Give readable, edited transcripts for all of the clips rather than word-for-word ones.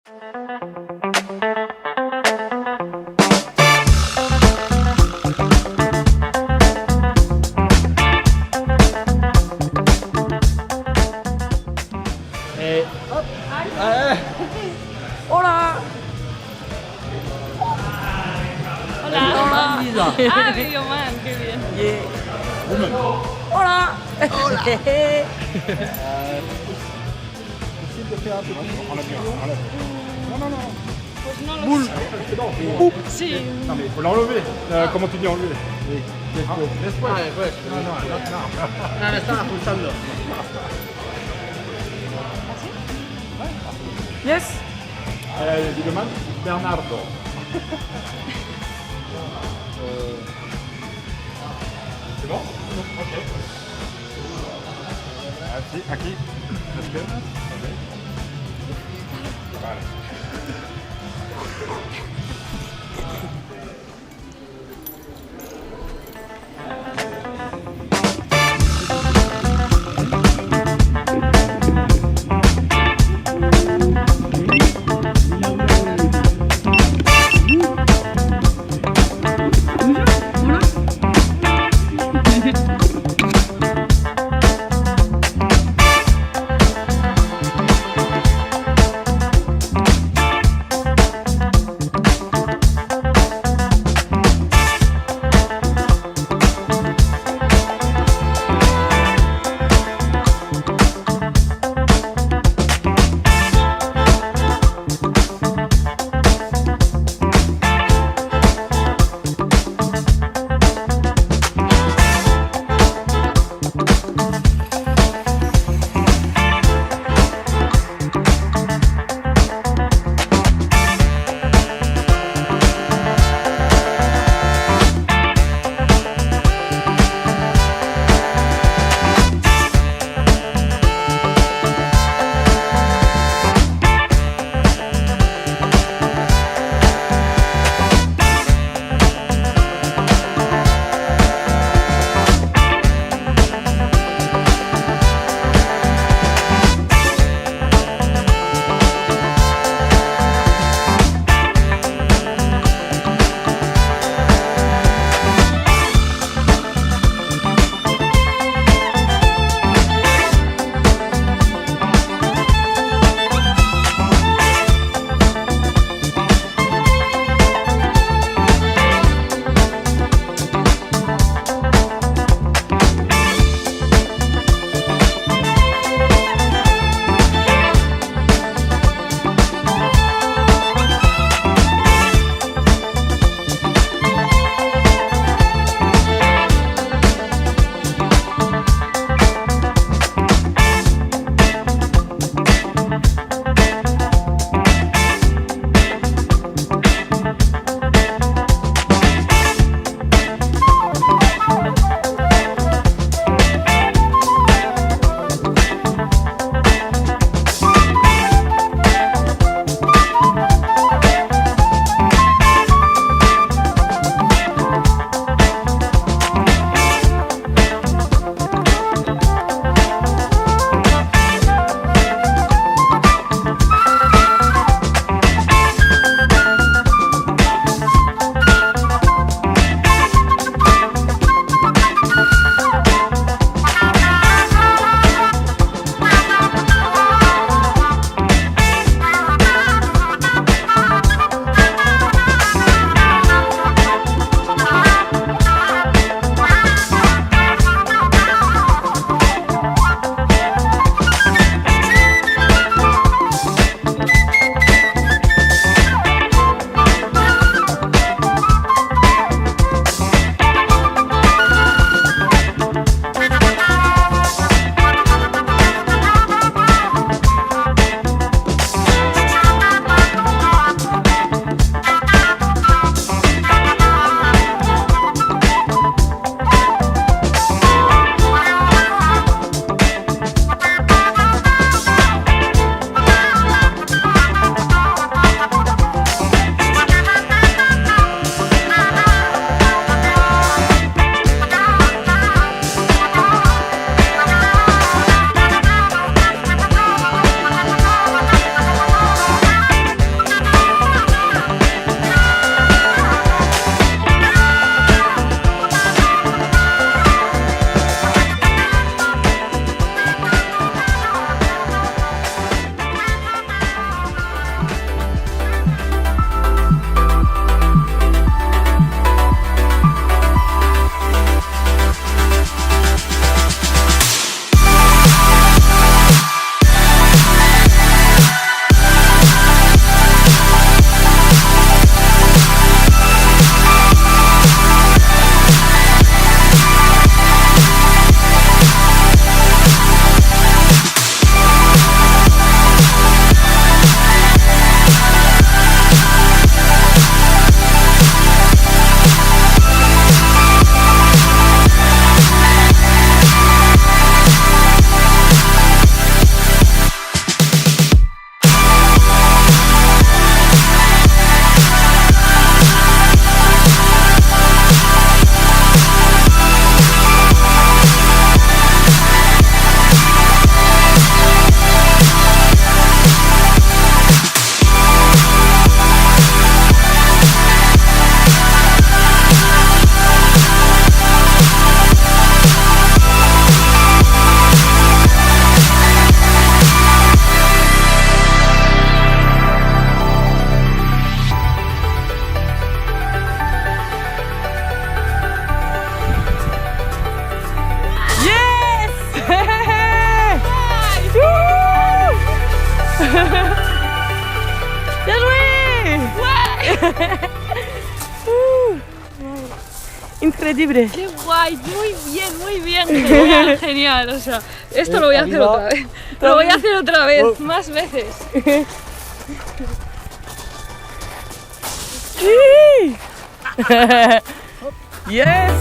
Hola. Hola. Lisa. Ah, Videoman, qué bien. Hola. Hola. Pues no lo sé. Sí. Non mais il faut l'enlever. Comment tu dis enlever? Oui. Después. Me están ajustando. Yes. Videoman, Bernardo. C'est bon? Ok. Aqui. Esquerda. Vale. Increíble. ¡Qué guay! Muy bien. Genial, genial. O sea, esto lo voy a hacer otra vez. Lo voy a hacer otra vez, más veces. Yes.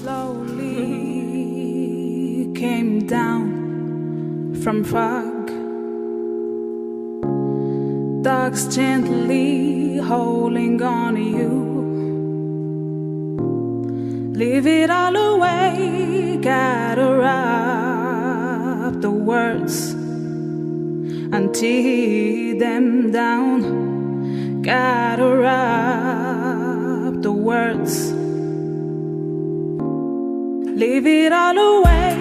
Slowly came down from fog. Dogs gently holding on to you. Leave it all away, gather up the words and tear them down. Gather up the words. Leave it all away.